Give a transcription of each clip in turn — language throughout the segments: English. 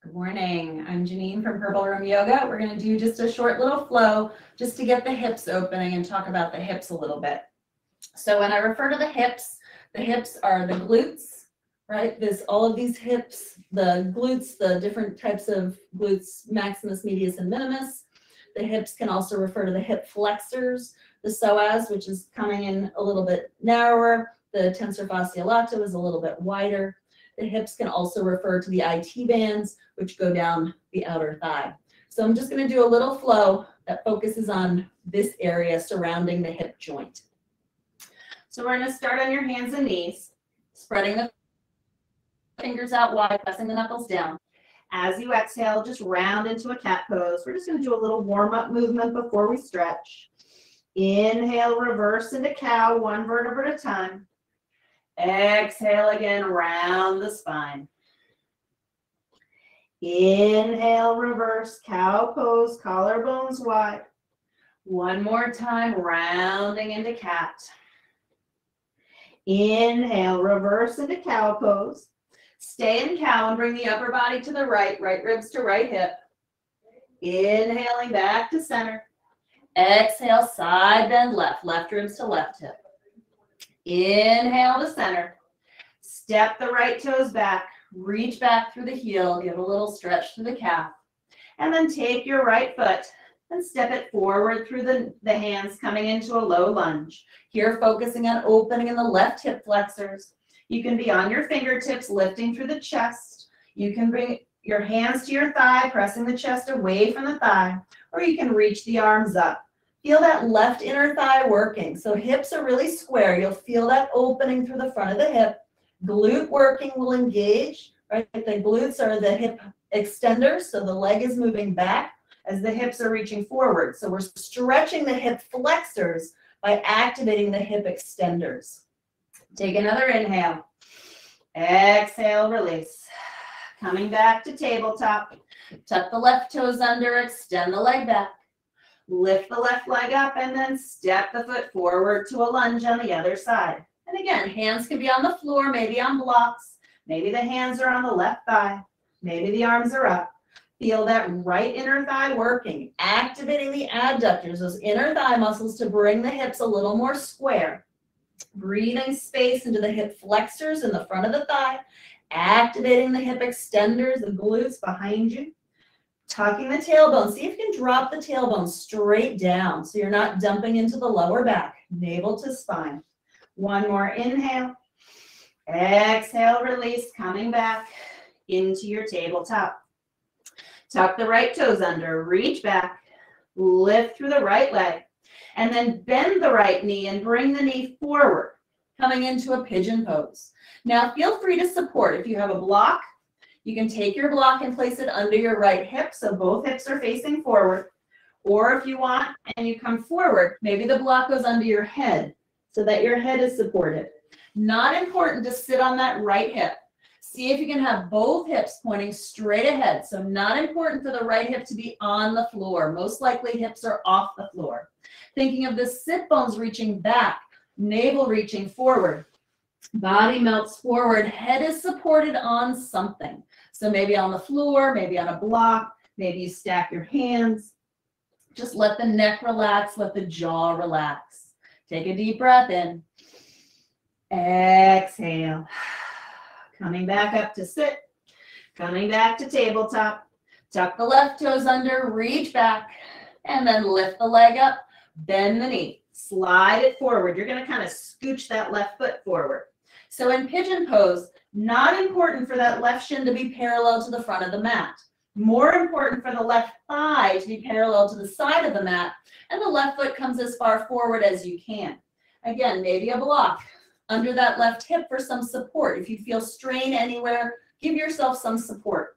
Good morning. I'm Janine from Purple Room Yoga. We're going to do just a short little flow just to get the hips opening and talk about the hips a little bit. So when I refer to the hips are the glutes, right? There's all of these hips, the glutes, the different types of glutes, maximus, medius, and minimus. The hips can also refer to the hip flexors, the psoas, which is coming in a little bit narrower. The tensor fasciae lata is a little bit wider. The hips can also refer to the IT bands, which go down the outer thigh. So I'm just going to do a little flow that focuses on this area surrounding the hip joint. So we're going to start on your hands and knees, spreading the fingers out wide, pressing the knuckles down. As you exhale, just round into a cat pose. We're just going to do a little warm-up movement before we stretch. Inhale, reverse into cow, one vertebra at a time. Exhale again, round the spine. Inhale, reverse, cow pose, collarbones wide. One more time, rounding into cat. Inhale, reverse into cow pose. Stay in cow and bring the upper body to the right ribs to right hip. Inhaling back to center. Exhale, side bend left ribs to left hip. Inhale to center. Step the right toes back. Reach back through the heel. Give a little stretch through the calf. And then take your right foot and step it forward through the hands, coming into a low lunge. Here, focusing on opening in the left hip flexors. You can be on your fingertips, lifting through the chest. You can bring your hands to your thigh, pressing the chest away from the thigh, or you can reach the arms up. Feel that left inner thigh working. So hips are really square. You'll feel that opening through the front of the hip. Glute working will engage, right? The glutes are the hip extenders, so the leg is moving back as the hips are reaching forward. So we're stretching the hip flexors by activating the hip extenders. Take another inhale. Exhale, release. Coming back to tabletop. Tuck the left toes under, extend the leg back. Lift the left leg up and then step the foot forward to a lunge on the other side. And again, hands can be on the floor, maybe on blocks. Maybe the hands are on the left thigh. Maybe the arms are up. Feel that right inner thigh working, activating the adductors, those inner thigh muscles to bring the hips a little more square. Breathing space into the hip flexors in the front of the thigh, activating the hip extenders, the glutes behind you. Tucking the tailbone. See if you can drop the tailbone straight down so you're not dumping into the lower back, navel to spine. One more inhale. Exhale, release, coming back into your tabletop. Tuck the right toes under, reach back, lift through the right leg, and then bend the right knee and bring the knee forward, coming into a pigeon pose. Now feel free to support. If you have a block, you can take your block and place it under your right hip so both hips are facing forward. Or if you want and you come forward, maybe the block goes under your head so that your head is supported. Not important to sit on that right hip. See if you can have both hips pointing straight ahead. So not important for the right hip to be on the floor. Most likely hips are off the floor. Thinking of the sit bones reaching back, navel reaching forward. Body melts forward, head is supported on something. So maybe on the floor, maybe on a block, maybe you stack your hands. Just let the neck relax, let the jaw relax. Take a deep breath in. Exhale. Coming back up to sit. Coming back to tabletop. Tuck the left toes under, reach back, and then lift the leg up, bend the knee. Slide it forward. You're going to kind of scooch that left foot forward. So in pigeon pose, not important for that left shin to be parallel to the front of the mat. More important for the left thigh to be parallel to the side of the mat, and the left foot comes as far forward as you can. Again, maybe a block under that left hip for some support. If you feel strain anywhere, give yourself some support.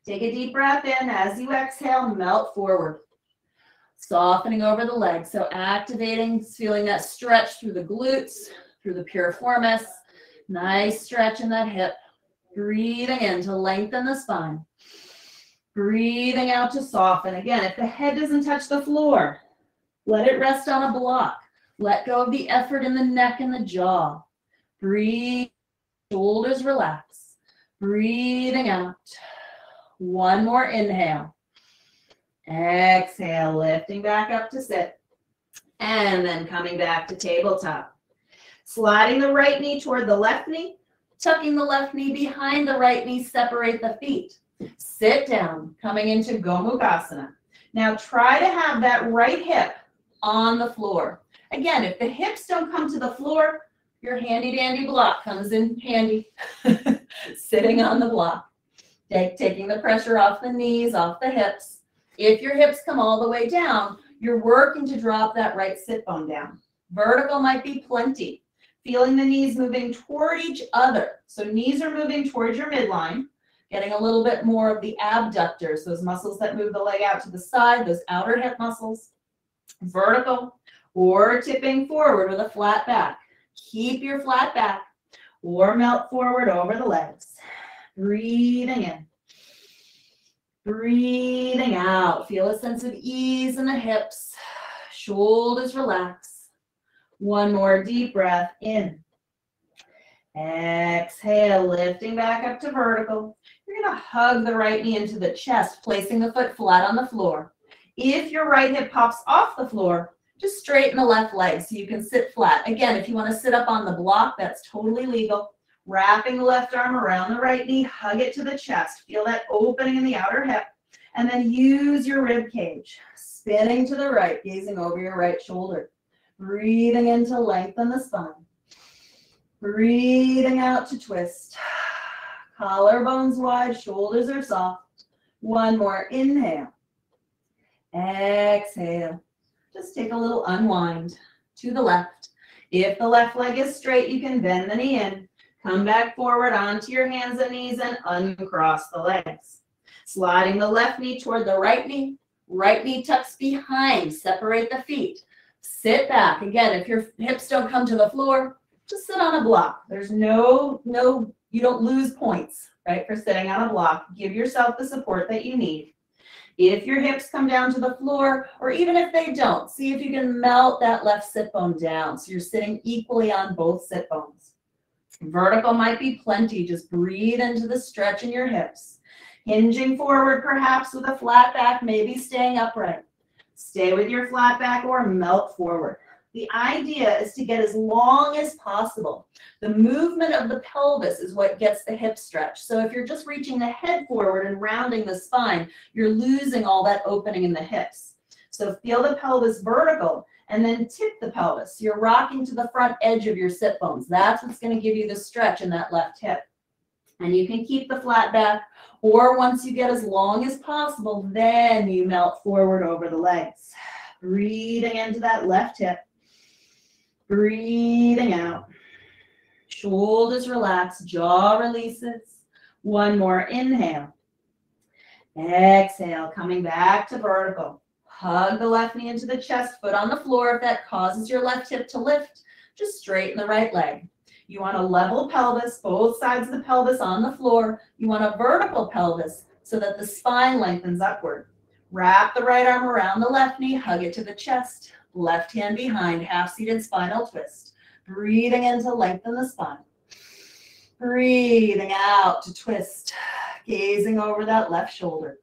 Take a deep breath in. As you exhale, melt forward. Softening over the legs. So activating, feeling that stretch through the glutes, through the piriformis. Nice stretch in that hip. Breathing in to lengthen the spine. Breathing out to soften. Again, if the head doesn't touch the floor, let it rest on a block. Let go of the effort in the neck and the jaw. Breathe. Shoulders relax. Breathing out. One more inhale. Exhale, lifting back up to sit. And then coming back to tabletop. Sliding the right knee toward the left knee, tucking the left knee behind the right knee, separate the feet. Sit down, coming into Gomukhasana. Now try to have that right hip on the floor. Again, if the hips don't come to the floor, your handy dandy block comes in handy. Sitting on the block. Taking the pressure off the knees, off the hips. If your hips come all the way down, you're working to drop that right sit bone down. Vertical might be plenty. Feeling the knees moving toward each other. So knees are moving towards your midline, getting a little bit more of the abductors, those muscles that move the leg out to the side, those outer hip muscles. Vertical or tipping forward with a flat back. Keep your flat back or melt forward over the legs. Breathing in. Breathing out. Feel a sense of ease in the hips. Shoulders relax. One more deep breath in. Exhale, lifting back up to vertical. You're going to hug the right knee into the chest, placing the foot flat on the floor. If your right hip pops off the floor, just straighten the left leg so you can sit flat. Again, if you want to sit up on the block, that's totally legal. Wrapping the left arm around the right knee, hug it to the chest. Feel that opening in the outer hip. And then use your rib cage. Spinning to the right, gazing over your right shoulder. Breathing in to lengthen the spine. Breathing out to twist. Collarbones wide, shoulders are soft. One more inhale. Exhale. Just take a little unwind to the left. If the left leg is straight, you can bend the knee in. Come back forward onto your hands and knees and uncross the legs. Sliding the left knee toward the right knee tucks behind, separate the feet. Sit back. Again, if your hips don't come to the floor, just sit on a block. There's you don't lose points, right, for sitting on a block. Give yourself the support that you need. If your hips come down to the floor, or even if they don't, see if you can melt that left sit bone down so you're sitting equally on both sit bones. Vertical might be plenty. Just breathe into the stretch in your hips. Hinging forward perhaps with a flat back, maybe staying upright. Stay with your flat back or melt forward. The idea is to get as long as possible. The movement of the pelvis is what gets the hip stretch. So if you're just reaching the head forward and rounding the spine, you're losing all that opening in the hips. So feel the pelvis vertical and then tip the pelvis. You're rocking to the front edge of your sit bones. That's what's going to give you the stretch in that left hip. And you can keep the flat back, or once you get as long as possible, then you melt forward over the legs. Breathing into that left hip. Breathing out. Shoulders relax, jaw releases. One more inhale. Exhale, coming back to vertical. Hug the left knee into the chest, foot on the floor. If that causes your left hip to lift, just straighten the right leg. You want a level pelvis, both sides of the pelvis on the floor. You want a vertical pelvis so that the spine lengthens upward. Wrap the right arm around the left knee, hug it to the chest. Left hand behind, half-seated spinal twist. Breathing in to lengthen the spine. Breathing out to twist. Gazing over that left shoulder.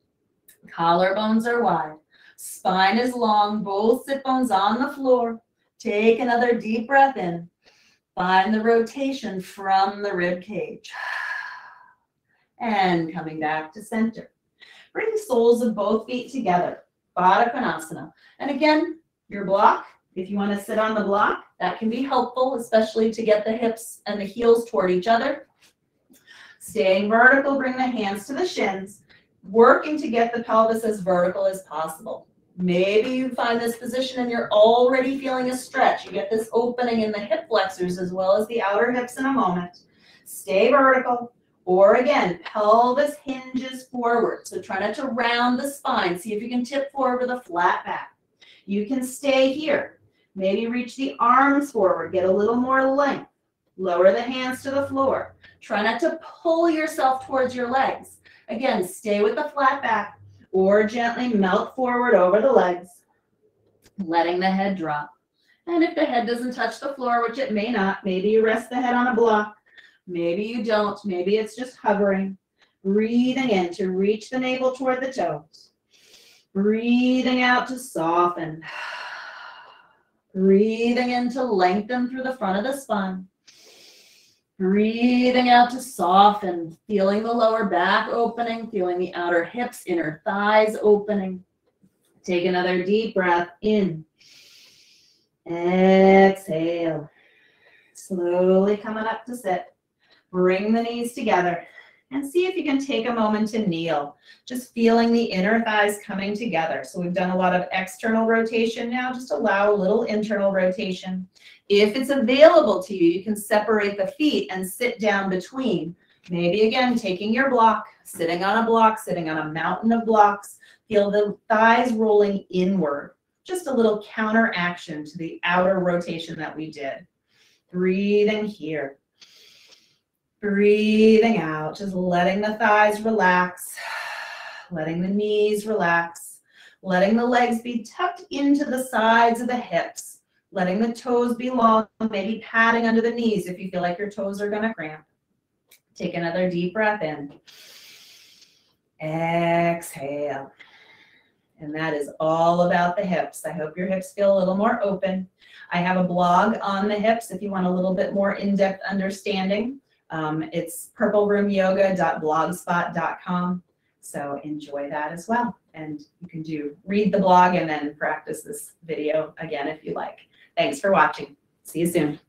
Collarbones are wide. Spine is long, both sit bones on the floor. Take another deep breath in. Find the rotation from the rib cage. And coming back to center. Bring the soles of both feet together. Baddha Konasana. And again, your block, if you want to sit on the block, that can be helpful, especially to get the hips and the heels toward each other. Staying vertical, bring the hands to the shins, working to get the pelvis as vertical as possible. Maybe you find this position and you're already feeling a stretch. You get this opening in the hip flexors as well as the outer hips in a moment. Stay vertical, or again, pelvis hinges forward. So try not to round the spine. See if you can tip forward with a flat back. You can stay here. Maybe reach the arms forward, get a little more length. Lower the hands to the floor. Try not to pull yourself towards your legs. Again, stay with the flat back or gently melt forward over the legs, letting the head drop. And if the head doesn't touch the floor, which it may not, maybe you rest the head on a block. Maybe you don't. Maybe it's just hovering. Breathing in to reach the navel toward the toes. Breathing out to soften. Breathing in to lengthen through the front of the spine. Breathing out to soften, feeling the lower back opening, feeling the outer hips, inner thighs opening. Take another deep breath in. Exhale. Slowly coming up to sit. Bring the knees together and see if you can take a moment to kneel. Just feeling the inner thighs coming together. So we've done a lot of external rotation now. Just allow a little internal rotation. If it's available to you, you can separate the feet and sit down between. Maybe again, taking your block, sitting on a block, sitting on a mountain of blocks. Feel the thighs rolling inward. Just a little counter action to the outer rotation that we did. Breathing here. Breathing out, just letting the thighs relax, letting the knees relax, letting the legs be tucked into the sides of the hips, letting the toes be long, maybe padding under the knees if you feel like your toes are going to cramp. Take another deep breath in. Exhale. And that is all about the hips. I hope your hips feel a little more open. I have a blog on the hips if you want a little bit more in-depth understanding. It's purpleroomyoga.blogspot.com. So enjoy that as well. And you can read the blog and then practice this video again if you like. Thanks for watching. See you soon.